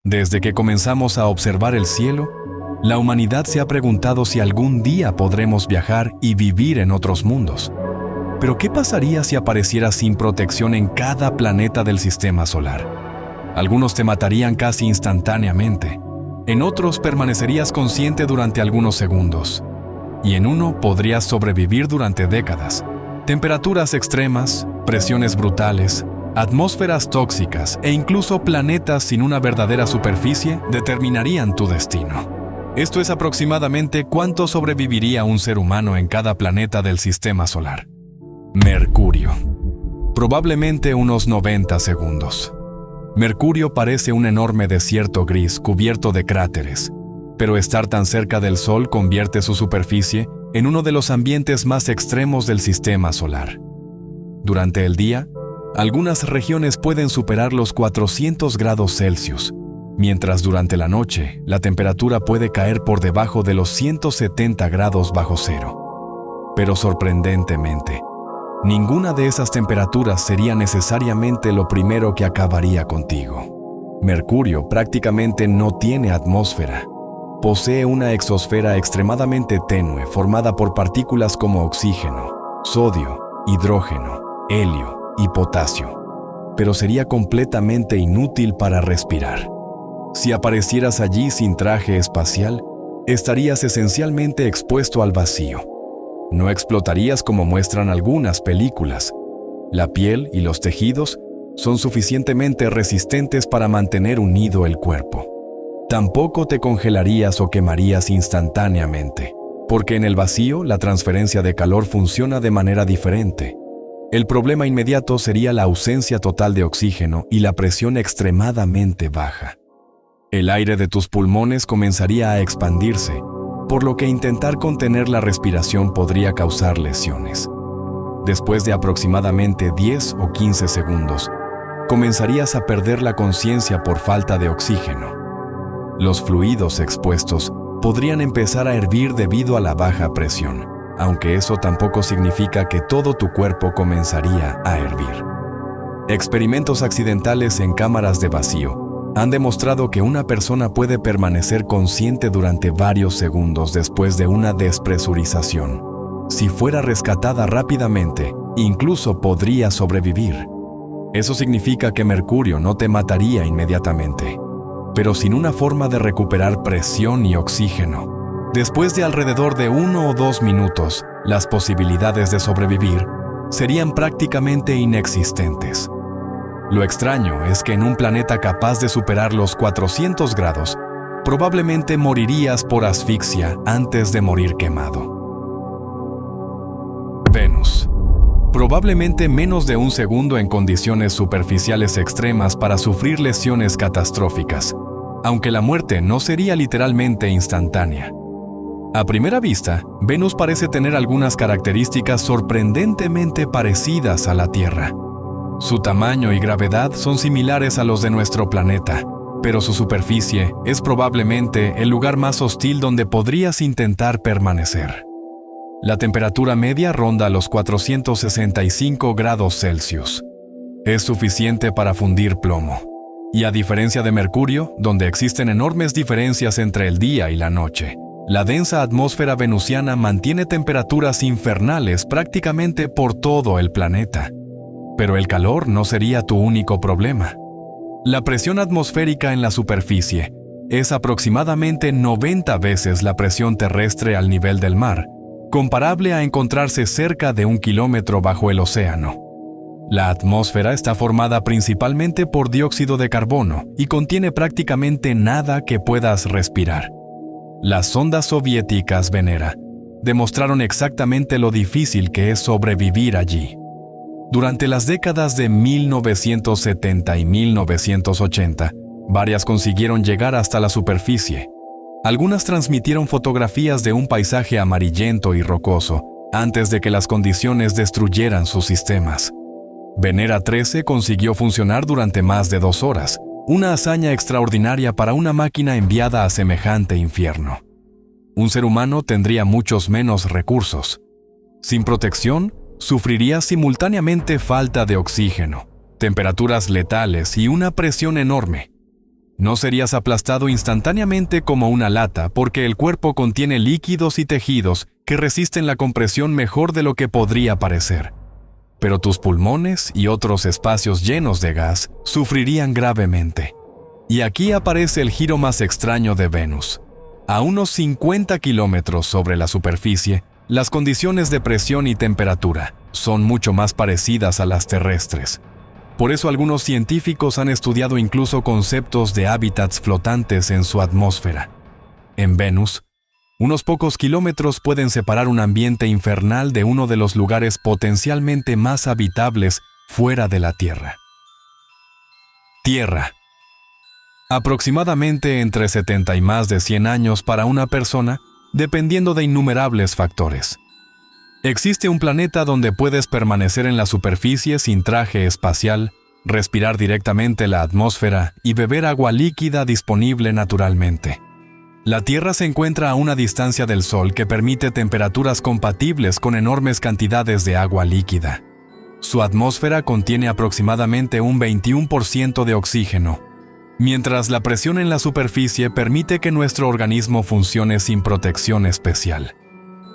Desde que comenzamos a observar el cielo, la humanidad se ha preguntado si algún día podremos viajar y vivir en otros mundos. Pero ¿qué pasaría si aparecieras sin protección en cada planeta del sistema solar? Algunos te matarían casi instantáneamente. En otros permanecerías consciente durante algunos segundos. Y en uno podrías sobrevivir durante décadas. Temperaturas extremas, presiones brutales, atmósferas tóxicas e incluso planetas sin una verdadera superficie determinarían tu destino. Esto es aproximadamente cuánto sobreviviría un ser humano en cada planeta del sistema solar. Mercurio. Probablemente unos 90 segundos. Mercurio parece un enorme desierto gris cubierto de cráteres, pero estar tan cerca del Sol convierte su superficie en uno de los ambientes más extremos del sistema solar. Durante el día, algunas regiones pueden superar los 400 grados Celsius, mientras durante la noche la temperatura puede caer por debajo de los 170 grados bajo cero. Pero sorprendentemente, ninguna de esas temperaturas sería necesariamente lo primero que acabaría contigo. Mercurio prácticamente no tiene atmósfera. Posee una exosfera extremadamente tenue formada por partículas como oxígeno, sodio, hidrógeno, helio y potasio, pero sería completamente inútil para respirar. Si aparecieras allí sin traje espacial, estarías esencialmente expuesto al vacío. No explotarías como muestran algunas películas. La piel y los tejidos son suficientemente resistentes para mantener unido el cuerpo. Tampoco te congelarías o quemarías instantáneamente, porque en el vacío la transferencia de calor funciona de manera diferente. El problema inmediato sería la ausencia total de oxígeno y la presión extremadamente baja. El aire de tus pulmones comenzaría a expandirse, por lo que intentar contener la respiración podría causar lesiones. Después de aproximadamente 10 o 15 segundos, comenzarías a perder la conciencia por falta de oxígeno. Los fluidos expuestos podrían empezar a hervir debido a la baja presión, aunque eso tampoco significa que todo tu cuerpo comenzaría a hervir. Experimentos accidentales en cámaras de vacío han demostrado que una persona puede permanecer consciente durante varios segundos después de una despresurización. Si fuera rescatada rápidamente, incluso podría sobrevivir. Eso significa que Mercurio no te mataría inmediatamente, pero sin una forma de recuperar presión y oxígeno. Después de alrededor de 1 o 2 minutos, las posibilidades de sobrevivir serían prácticamente inexistentes. Lo extraño es que en un planeta capaz de superar los 400 grados, probablemente morirías por asfixia antes de morir quemado. Venus. Probablemente menos de un segundo en condiciones superficiales extremas para sufrir lesiones catastróficas, aunque la muerte no sería literalmente instantánea. A primera vista, Venus parece tener algunas características sorprendentemente parecidas a la Tierra. Su tamaño y gravedad son similares a los de nuestro planeta, pero su superficie es probablemente el lugar más hostil donde podrías intentar permanecer. La temperatura media ronda los 465 grados Celsius. Es suficiente para fundir plomo. Y a diferencia de Mercurio, donde existen enormes diferencias entre el día y la noche, la densa atmósfera venusiana mantiene temperaturas infernales prácticamente por todo el planeta. Pero el calor no sería tu único problema. La presión atmosférica en la superficie es aproximadamente 90 veces la presión terrestre al nivel del mar, comparable a encontrarse cerca de 1 kilómetro bajo el océano. La atmósfera está formada principalmente por dióxido de carbono y contiene prácticamente nada que puedas respirar. Las sondas soviéticas Venera demostraron exactamente lo difícil que es sobrevivir allí. Durante las décadas de 1970 y 1980, varias consiguieron llegar hasta la superficie. Algunas transmitieron fotografías de un paisaje amarillento y rocoso antes de que las condiciones destruyeran sus sistemas. Venera 13 consiguió funcionar durante más de 2 horas, una hazaña extraordinaria para una máquina enviada a semejante infierno. Un ser humano tendría muchos menos recursos. Sin protección, sufriría simultáneamente falta de oxígeno, temperaturas letales y una presión enorme. No serías aplastado instantáneamente como una lata porque el cuerpo contiene líquidos y tejidos que resisten la compresión mejor de lo que podría parecer. Pero tus pulmones y otros espacios llenos de gas sufrirían gravemente. Y aquí aparece el giro más extraño de Venus. A unos 50 kilómetros sobre la superficie, las condiciones de presión y temperatura son mucho más parecidas a las terrestres. Por eso algunos científicos han estudiado incluso conceptos de hábitats flotantes en su atmósfera. En Venus, unos pocos kilómetros pueden separar un ambiente infernal de uno de los lugares potencialmente más habitables fuera de la Tierra. Tierra. Aproximadamente entre 70 y más de 100 años para una persona, dependiendo de innumerables factores. Existe un planeta donde puedes permanecer en la superficie sin traje espacial, respirar directamente la atmósfera y beber agua líquida disponible naturalmente. La Tierra se encuentra a una distancia del Sol que permite temperaturas compatibles con enormes cantidades de agua líquida. Su atmósfera contiene aproximadamente un 21% de oxígeno, mientras la presión en la superficie permite que nuestro organismo funcione sin protección especial.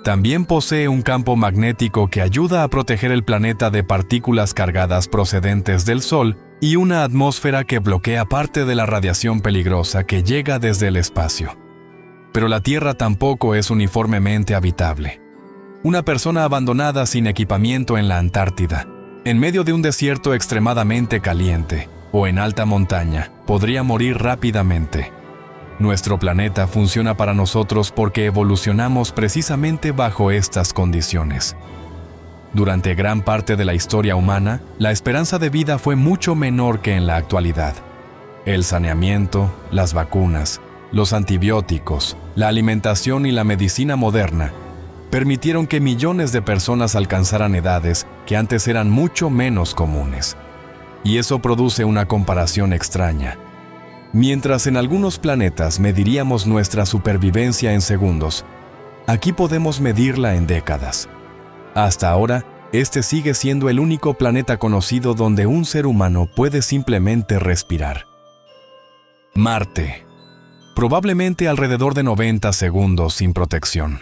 También posee un campo magnético que ayuda a proteger el planeta de partículas cargadas procedentes del Sol y una atmósfera que bloquea parte de la radiación peligrosa que llega desde el espacio. Pero la Tierra tampoco es uniformemente habitable. Una persona abandonada sin equipamiento en la Antártida, en medio de un desierto extremadamente caliente, o en alta montaña, podría morir rápidamente. Nuestro planeta funciona para nosotros porque evolucionamos precisamente bajo estas condiciones. Durante gran parte de la historia humana, la esperanza de vida fue mucho menor que en la actualidad. El saneamiento, las vacunas, los antibióticos, la alimentación y la medicina moderna permitieron que millones de personas alcanzaran edades que antes eran mucho menos comunes. Y eso produce una comparación extraña. Mientras en algunos planetas mediríamos nuestra supervivencia en segundos, aquí podemos medirla en décadas. Hasta ahora, este sigue siendo el único planeta conocido donde un ser humano puede simplemente respirar. Marte. Probablemente alrededor de 90 segundos sin protección.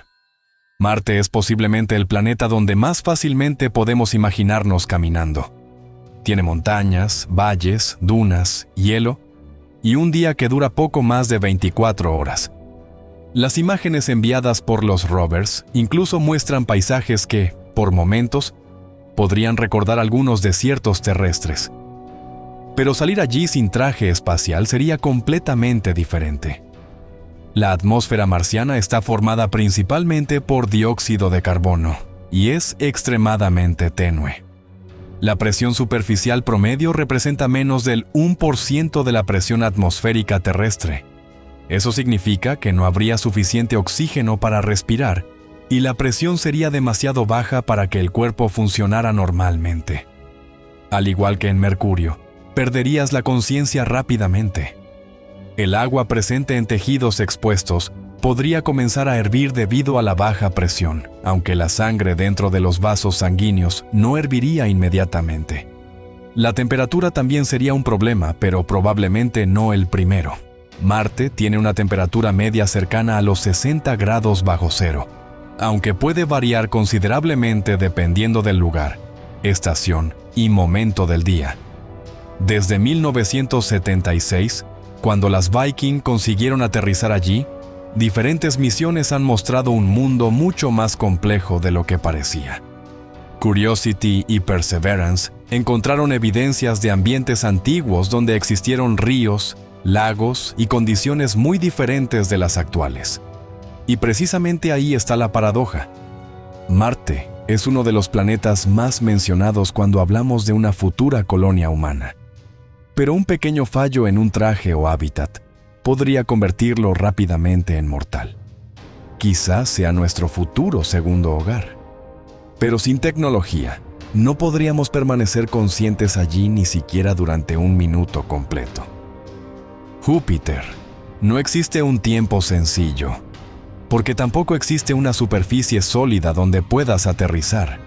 Marte es posiblemente el planeta donde más fácilmente podemos imaginarnos caminando. Tiene montañas, valles, dunas, hielo y un día que dura poco más de 24 horas. Las imágenes enviadas por los rovers incluso muestran paisajes que, por momentos, podrían recordar algunos desiertos terrestres. Pero salir allí sin traje espacial sería completamente diferente. La atmósfera marciana está formada principalmente por dióxido de carbono y es extremadamente tenue. La presión superficial promedio representa menos del 1% de la presión atmosférica terrestre. Eso significa que no habría suficiente oxígeno para respirar y la presión sería demasiado baja para que el cuerpo funcionara normalmente. Al igual que en Mercurio, perderías la conciencia rápidamente. El agua presente en tejidos expuestos podría comenzar a hervir debido a la baja presión, aunque la sangre dentro de los vasos sanguíneos no herviría inmediatamente. La temperatura también sería un problema, pero probablemente no el primero. Marte tiene una temperatura media cercana a los 60 grados bajo cero, aunque puede variar considerablemente dependiendo del lugar, estación y momento del día. Desde 1976, cuando las Viking consiguieron aterrizar allí, diferentes misiones han mostrado un mundo mucho más complejo de lo que parecía. Curiosity y Perseverance encontraron evidencias de ambientes antiguos donde existieron ríos, lagos y condiciones muy diferentes de las actuales. Y precisamente ahí está la paradoja. Marte es uno de los planetas más mencionados cuando hablamos de una futura colonia humana. Pero un pequeño fallo en un traje o hábitat podría convertirlo rápidamente en mortal. Quizás sea nuestro futuro segundo hogar. Pero sin tecnología, no podríamos permanecer conscientes allí ni siquiera durante un minuto completo. Júpiter. No existe un tiempo sencillo, porque tampoco existe una superficie sólida donde puedas aterrizar.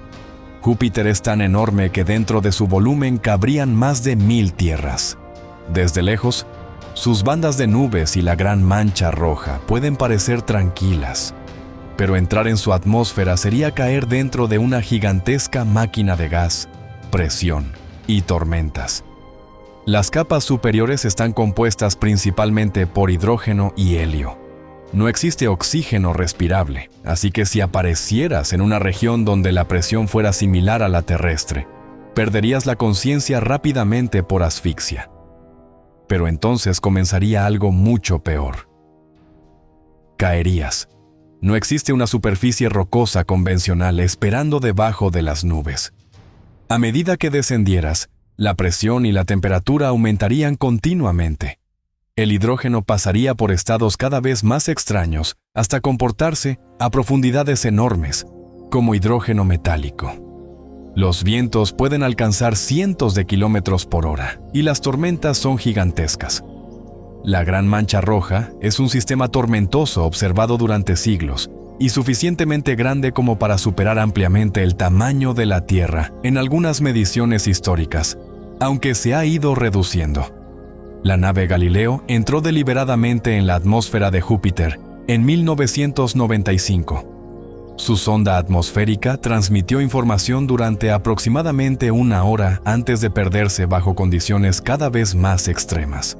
Júpiter es tan enorme que dentro de su volumen cabrían más de 1000 tierras. Desde lejos, Sus bandas de nubes y la gran mancha roja pueden parecer tranquilas, pero entrar en su atmósfera sería caer dentro de una gigantesca máquina de gas, presión y tormentas. Las capas superiores están compuestas principalmente por hidrógeno y helio. No existe oxígeno respirable, así que si aparecieras en una región donde la presión fuera similar a la terrestre, perderías la conciencia rápidamente por asfixia. Pero entonces comenzaría algo mucho peor. Caerías. No existe una superficie rocosa convencional esperando debajo de las nubes. A medida que descendieras, la presión y la temperatura aumentarían continuamente. El hidrógeno pasaría por estados cada vez más extraños hasta comportarse a profundidades enormes, como hidrógeno metálico. Los vientos pueden alcanzar cientos de kilómetros por hora y las tormentas son gigantescas. La Gran Mancha Roja es un sistema tormentoso observado durante siglos y suficientemente grande como para superar ampliamente el tamaño de la Tierra en algunas mediciones históricas, aunque se ha ido reduciendo. La nave Galileo entró deliberadamente en la atmósfera de Júpiter en 1995. Su sonda atmosférica transmitió información durante aproximadamente 1 hora antes de perderse bajo condiciones cada vez más extremas.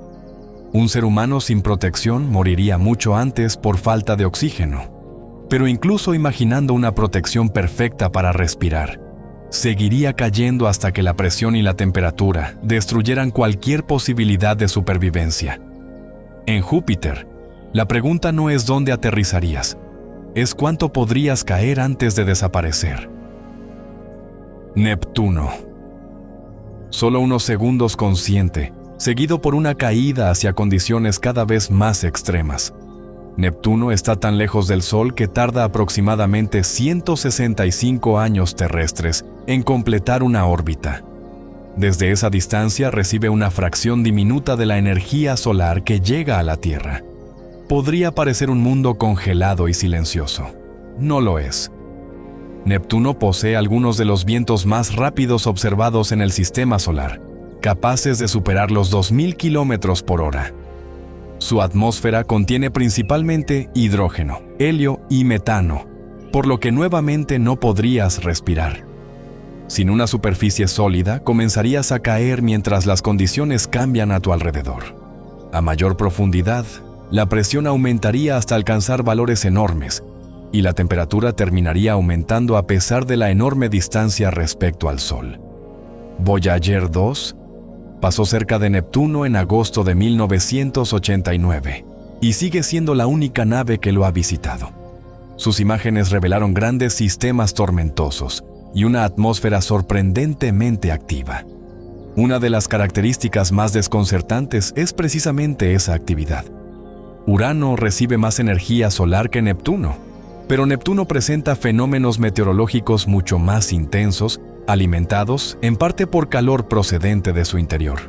Un ser humano sin protección moriría mucho antes por falta de oxígeno. Pero incluso imaginando una protección perfecta para respirar, seguiría cayendo hasta que la presión y la temperatura destruyeran cualquier posibilidad de supervivencia. En Júpiter, la pregunta no es dónde aterrizarías, es cuánto podrías caer antes de desaparecer. Neptuno. Solo unos segundos consciente, seguido por una caída hacia condiciones cada vez más extremas. Neptuno está tan lejos del Sol que tarda aproximadamente 165 años terrestres en completar una órbita. Desde esa distancia recibe una fracción diminuta de la energía solar que llega a la Tierra. Podría parecer un mundo congelado y silencioso. No lo es. Neptuno posee algunos de los vientos más rápidos observados en el sistema solar, capaces de superar los 2000 kilómetros por hora. Su atmósfera contiene principalmente hidrógeno, helio y metano, por lo que nuevamente no podrías respirar. Sin una superficie sólida, comenzarías a caer mientras las condiciones cambian a tu alrededor. A mayor profundidad, la presión aumentaría hasta alcanzar valores enormes, y la temperatura terminaría aumentando a pesar de la enorme distancia respecto al Sol. Voyager 2 pasó cerca de Neptuno en agosto de 1989 y sigue siendo la única nave que lo ha visitado. Sus imágenes revelaron grandes sistemas tormentosos y una atmósfera sorprendentemente activa. Una de las características más desconcertantes es precisamente esa actividad. Urano recibe más energía solar que Neptuno, pero Neptuno presenta fenómenos meteorológicos mucho más intensos, alimentados en parte por calor procedente de su interior.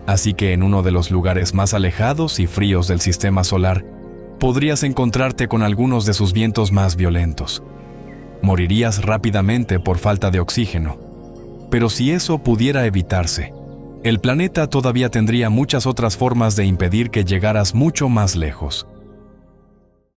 Así que en uno de los lugares más alejados y fríos del sistema solar, podrías encontrarte con algunos de sus vientos más violentos. Morirías rápidamente por falta de oxígeno. Pero si eso pudiera evitarse, el planeta todavía tendría muchas otras formas de impedir que llegaras mucho más lejos.